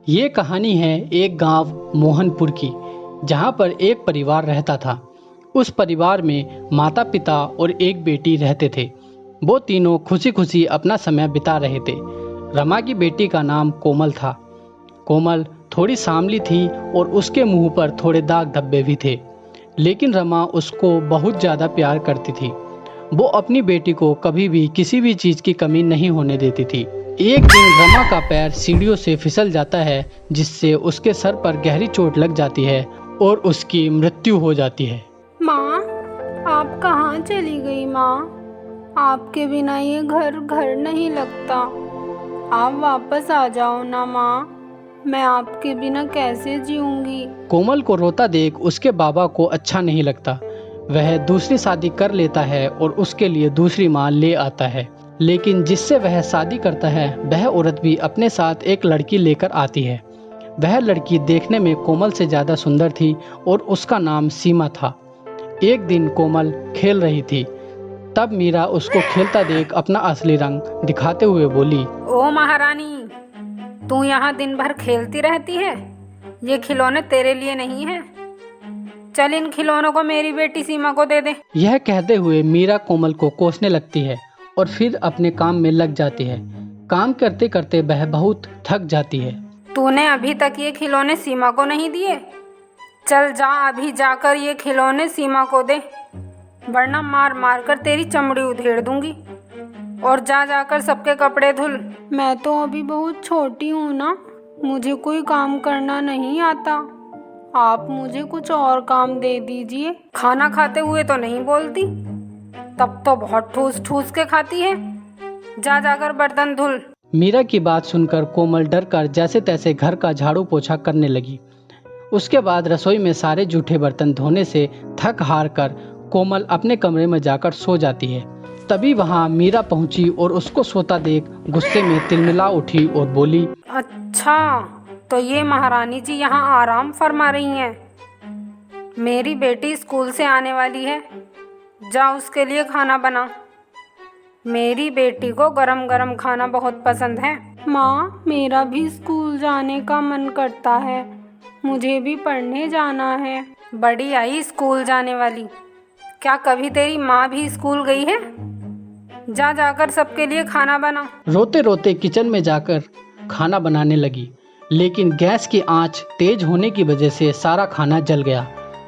ये कहानी है एक गांव मोहनपुर की, जहां पर एक परिवार रहता था। उस परिवार में माता पिता और एक बेटी रहते थे। वो तीनों खुशी खुशी अपना समय बिता रहे थे। रमा की बेटी का नाम कोमल था। कोमल थोड़ी सांवली थी और उसके मुंह पर थोड़े दाग धब्बे भी थे, लेकिन रमा उसको बहुत ज़्यादा प्यार करती थी। वो अपनी बेटी को कभी भी किसी भी चीज़ की कमी नहीं होने देती थी। एक दिन रमा का पैर सीढ़ियों से फिसल जाता है, जिससे उसके सर पर गहरी चोट लग जाती है और उसकी मृत्यु हो जाती है। माँ, आप कहाँ चली गई माँ? आपके बिना ये घर घर नहीं लगता। आप वापस आ जाओ ना माँ, मैं आपके बिना कैसे जीऊंगी? कोमल को रोता देख उसके बाबा को अच्छा नहीं लगता। वह दूसरी शादी कर लेता है और उसके लिए दूसरी माँ ले आता है। लेकिन जिससे वह शादी करता है वह औरत भी अपने साथ एक लड़की लेकर आती है। वह लड़की देखने में कोमल से ज़्यादा सुंदर थी और उसका नाम सीमा था। एक दिन कोमल खेल रही थी, तब मीरा उसको खेलता देख अपना असली रंग दिखाते हुए बोली, ओ महारानी, तू यहाँ दिन भर खेलती रहती है। ये खिलौने तेरे लिए नहीं है। चल इन खिलौनों को मेरी बेटी सीमा को दे दे। यह कहते हुए मीरा कोमल को कोसने लगती है और फिर अपने काम में लग जाती है। काम करते करते वह बहुत थक जाती है। तूने अभी तक ये खिलौने सीमा को नहीं दिए। चल जा, अभी जाकर ये खिलौने सीमा को दे, वरना मार मार कर तेरी चमड़ी उधेड़ दूंगी। और जा जाकर सबके कपड़े धुल। मैं तो अभी बहुत छोटी हूँ ना, मुझे कोई काम करना नहीं आता। आप मुझे कुछ और काम दे दीजिए। खाना खाते हुए तो नहीं बोलती, तब तो बहुत ठूस ठूस के खाती है। जा जाकर बर्तन धुल। मीरा की बात सुनकर कोमल डरकर जैसे तैसे घर का झाड़ू पोछा करने लगी। उसके बाद रसोई में सारे जूठे बर्तन धोने से थक हार कर कोमल अपने कमरे में जाकर सो जाती है। तभी वहां मीरा पहुंची और उसको सोता देख गुस्से में तिलमिला उठी और बोली, अच्छा, तो ये महारानी जी यहाँ आराम फरमा रही हैं। मेरी बेटी स्कूल से आने वाली है, जा उसके लिए खाना बना। मेरी बेटी को गरम गरम खाना बहुत पसंद है। माँ, मेरा भी स्कूल जाने का मन करता है, मुझे भी पढ़ने जाना है। बड़ी आई स्कूल जाने वाली, क्या कभी तेरी माँ भी स्कूल गई है? जा जाकर सबके लिए खाना बना। रोते रोते किचन में जाकर खाना बनाने लगी, लेकिन गैस की आंच तेज होने की वजह से सारा खाना जल गया।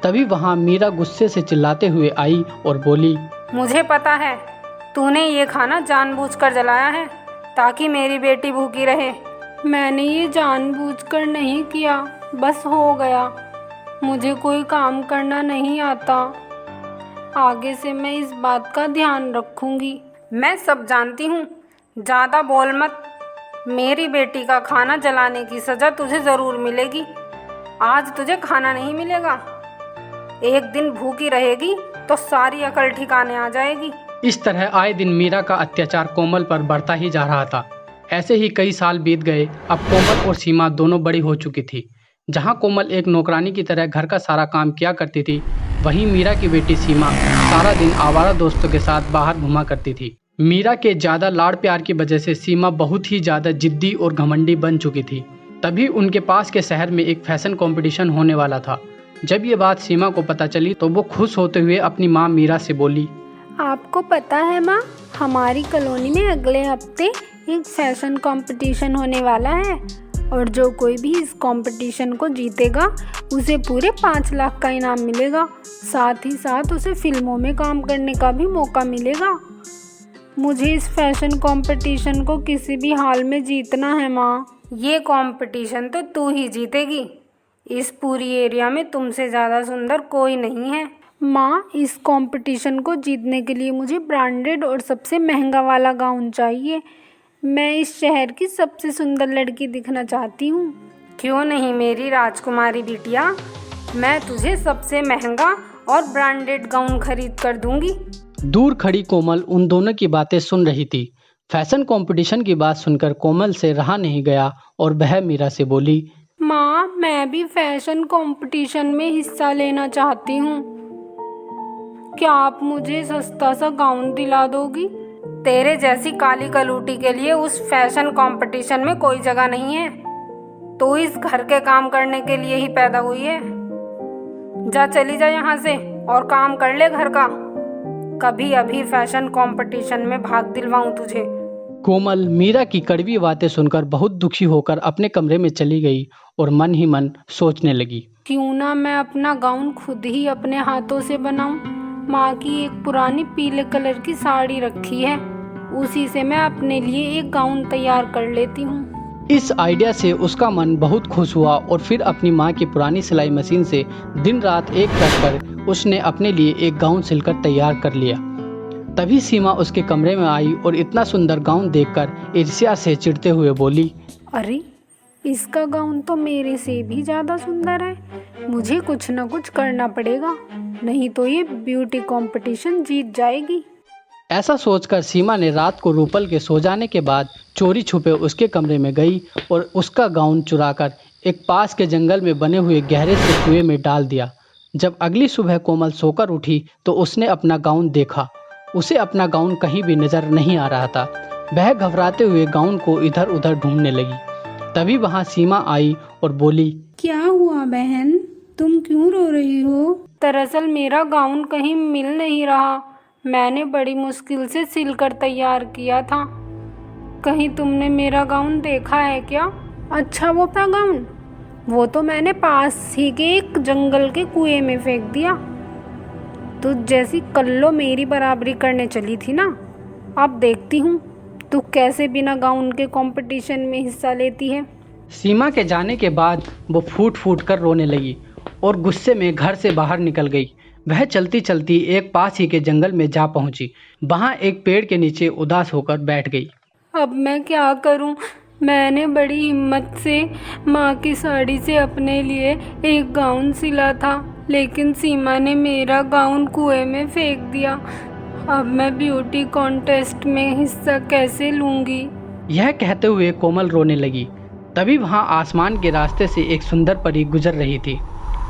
तभी वहां मीरा गुस्से से चिल्लाते हुए आई और बोली, मुझे पता है, तूने ये खाना जानबूझकर जलाया है ताकि मेरी बेटी भूखी रहे। मैंने ये जानबूझकर नहीं किया, बस हो गया। मुझे कोई काम करना नहीं आता। आगे से मैं इस बात का ध्यान रखूंगी। मैं सब जानती हूँ, ज़्यादा बोल मत। मेरी बेटी का खाना जलाने की सज़ा तुझे ज़रूर मिलेगी। आज तुझे खाना नहीं मिलेगा, एक दिन भूखी रहेगी तो सारी अकल ठिकाने आ जाएगी। इस तरह आए दिन मीरा का अत्याचार कोमल पर बढ़ता ही जा रहा था। ऐसे ही कई साल बीत गए। अब कोमल और सीमा दोनों बड़ी हो चुकी थी। जहां कोमल एक नौकरानी की तरह घर का सारा काम किया करती थी, वहीं मीरा की बेटी सीमा सारा दिन आवारा दोस्तों के साथ बाहर घुमा करती थी। मीरा के ज़्यादा लाड़ प्यार की वजह से सीमा बहुत ही ज़्यादा जिद्दी और घमंडी बन चुकी थी। तभी उनके पास के शहर में एक फैशन कंपटीशन होने वाला था। जब ये बात सीमा को पता चली तो वो खुश होते हुए अपनी माँ मीरा से बोली, आपको पता है माँ, हमारी कॉलोनी में अगले हफ्ते एक फैशन कंपटीशन होने वाला है और जो कोई भी इस कंपटीशन को जीतेगा उसे पूरे 5 लाख का इनाम मिलेगा। साथ ही साथ उसे फिल्मों में काम करने का भी मौका मिलेगा। मुझे इस फैशन कंपटीशन को किसी भी हाल में जीतना है माँ। ये कंपटीशन तो तू ही जीतेगी। इस पूरी एरिया में तुमसे ज़्यादा सुंदर कोई नहीं है। माँ, इस कंपटीशन को जीतने के लिए मुझे ब्रांडेड और सबसे महंगा वाला गाउन चाहिए। मैं इस शहर की सबसे सुंदर लड़की दिखना चाहती हूँ। क्यों नहीं मेरी राजकुमारी बिटिया, मैं तुझे सबसे महंगा और ब्रांडेड गाउन खरीद कर दूंगी। दूर खड़ी कोमल उन दोनों की बातें सुन रही थी। फैशन कंपटीशन की बात सुनकर कोमल से रहा नहीं गया और वह मीरा से बोली, माँ, मैं भी फैशन कंपटीशन में हिस्सा लेना चाहती हूँ। क्या आप मुझे सस्ता सा गाउन दिला दोगी? तेरे जैसी काली कलूटी के लिए उस फैशन कंपटीशन में कोई जगह नहीं है। तू इस घर के काम करने के लिए ही पैदा हुई है। जा चली जा यहाँ से और काम कर ले घर का। कभी अभी फैशन कंपटीशन में भाग दिलवाऊं तुझे। कोमल मीरा की कड़वी बातें सुनकर बहुत दुखी होकर अपने कमरे में चली गई और मन ही मन सोचने लगी, क्यों ना मैं अपना गाउन खुद ही अपने हाथों से बनाऊं। माँ की एक पुरानी पीले कलर की साड़ी रखी है, उसी से मैं अपने लिए एक गाउन तैयार कर लेती हूँ। इस आइडिया से उसका मन बहुत खुश हुआ और फिर अपनी माँ की पुरानी सिलाई मशीन से दिन रात एक कर उसने अपने लिए एक गाउन सिलकर तैयार कर लिया। तभी सीमा उसके कमरे में आई और इतना सुंदर गाउन देखकर ईर्ष्या से चिढ़ते हुए बोली, अरे इसका गाउन तो मेरे से भी ज़्यादा सुंदर है। मुझे कुछ न कुछ करना पड़ेगा, नहीं तो ये ब्यूटी कंपटीशन जीत जाएगी। ऐसा सोचकर सीमा ने रात को रूपल के सो जाने के बाद चोरी छुपे उसके कमरे में गई और उसका गाउन चुराकर एक पास के जंगल में बने हुए गहरे से कुएं में डाल दिया। जब अगली सुबह कोमल सोकर उठी तो उसने अपना गाउन देखा। उसे अपना गाउन कहीं भी नजर नहीं आ रहा था। वह घबराते हुए गाउन को इधर उधर ढूंढने लगी। तभी वहां सीमा आई और बोली, क्या हुआ बहन, तुम क्यों रो रही हो? दरअसल मेरा गाउन कहीं मिल नहीं रहा। मैंने बड़ी मुश्किल से सिलकर तैयार किया था। कहीं तुमने मेरा गाउन देखा है क्या? अच्छा वो था गाउन, वो तो मैंने पास ही के एक जंगल के कुएं में फेंक दिया। तुझ जैसी कल्लो मेरी बराबरी करने चली थी ना, अब देखती हूँ तू कैसे बिना गाउन के कंपटीशन में हिस्सा लेती है। सीमा के जाने के बाद वो फूट फूट कर रोने लगी और गुस्से में घर से बाहर निकल गई। वह चलती चलती एक पास ही के जंगल में जा पहुंची। वहां एक पेड़ के नीचे उदास होकर बैठ गई। अब मैं क्या करूं? मैंने बड़ी हिम्मत से माँ की साड़ी से अपने लिए एक गाउन सिला था, लेकिन सीमा ने मेरा गाउन कुएं में फेंक दिया। अब मैं ब्यूटी कॉन्टेस्ट में हिस्सा कैसे लूंगी? यह कहते हुए कोमल रोने लगी। तभी वहां आसमान के रास्ते से एक सुंदर परी गुजर रही थी।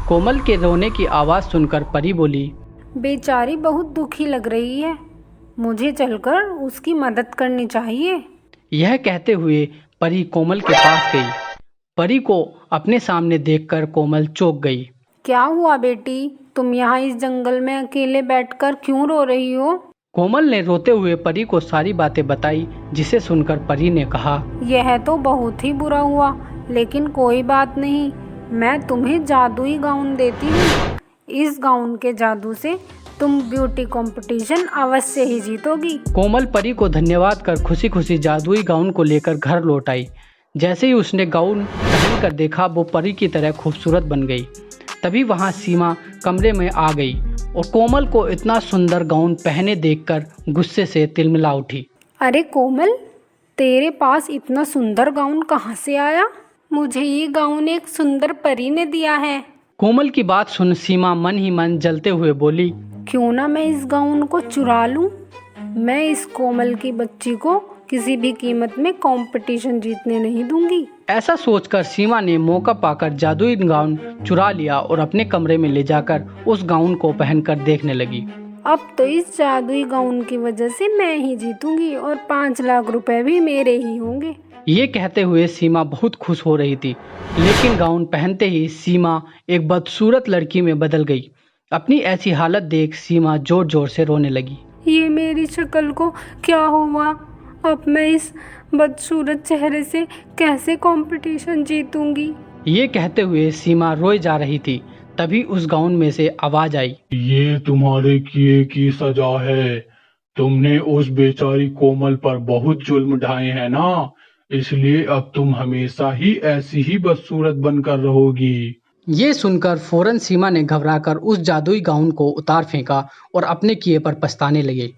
कोमल के रोने की आवाज़ सुनकर परी बोली, बेचारी बहुत दुखी लग रही है, मुझे चलकर उसकी मदद करनी चाहिए। यह कहते हुए परी कोमल के पास गई। परी को अपने सामने देखकर कोमल चौंक गई। क्या हुआ बेटी, तुम यहाँ इस जंगल में अकेले बैठकर क्यों रो रही हो? कोमल ने रोते हुए परी को सारी बातें बताई, जिसे सुनकर परी ने कहा, यह तो बहुत ही बुरा हुआ, लेकिन कोई बात नहीं, मैं तुम्हें जादुई गाउन देती हूँ। इस गाउन के जादू से तुम ब्यूटी कंपटीशन अवश्य ही जीतोगी। कोमल परी को धन्यवाद कर खुशी खुशी जादुई गाउन को लेकर घर लौट आई। जैसे ही उसने गाउन पहन कर देखा, वो परी की तरह खूबसूरत बन गई। तभी वहां सीमा कमरे में आ गई और कोमल को इतना सुंदर गाउन पहने देखकर गुस्से से तिलमिला उठी। अरे कोमल, तेरे पास इतना सुंदर गाउन कहाँ से आया? मुझे ये गाउन एक सुंदर परी ने दिया है। कोमल की बात सुन सीमा मन ही मन जलते हुए बोली, क्यों ना मैं इस गाउन को चुरा लूं? मैं इस कोमल की बच्ची को किसी भी कीमत में कंपटीशन जीतने नहीं दूंगी। ऐसा सोचकर सीमा ने मौका पाकर जादुई गाउन चुरा लिया और अपने कमरे में ले जाकर उस गाउन को पहनकर देखने लगी। अब तो इस जादुई गाउन की वजह से मैं ही जीतूंगी और 5 लाख रुपए भी मेरे ही होंगे। ये कहते हुए सीमा बहुत खुश हो रही थी, लेकिन गाउन पहनते ही सीमा एक बदसूरत लड़की में बदल गई। अपनी ऐसी हालत देख सीमा जोर जोर से रोने लगी। ये मेरी शक्ल को क्या हुआ? अब मैं इस बदसूरत चेहरे से कैसे कंपटीशन जीतूंगी? ये कहते हुए सीमा रोए जा रही थी। तभी उस गाउन में से आवाज आई, ये तुम्हारे किए की सजा है। तुमने उस बेचारी कोमल पर बहुत जुल्म ढाए हैं ना, इसलिए अब तुम हमेशा ही ऐसी ही बदसूरत बनकर रहोगी। ये सुनकर फौरन सीमा ने घबराकर उस जादुई गाउन को उतार फेंका और अपने किए पर पछताने लगे।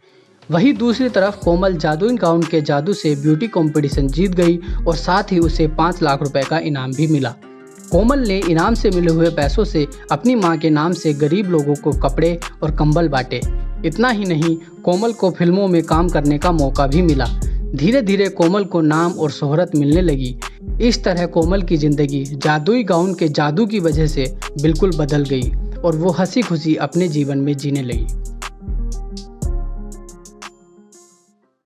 वहीं दूसरी तरफ कोमल जादुई गाउन के जादू से ब्यूटी कंपटीशन जीत गई और साथ ही उसे 5 लाख रुपए का इनाम भी मिला। कोमल ने इनाम से मिले हुए पैसों से अपनी मां के नाम से गरीब लोगों को कपड़े और कंबल बांटे। इतना ही नहीं, कोमल को फिल्मों में काम करने का मौका भी मिला। धीरे धीरे कोमल को नाम और शोहरत मिलने लगी। इस तरह कोमल की जिंदगी जादुई गाउन के जादू की वजह से बिल्कुल बदल गई और वो हंसी खुशी अपने जीवन में जीने लगी।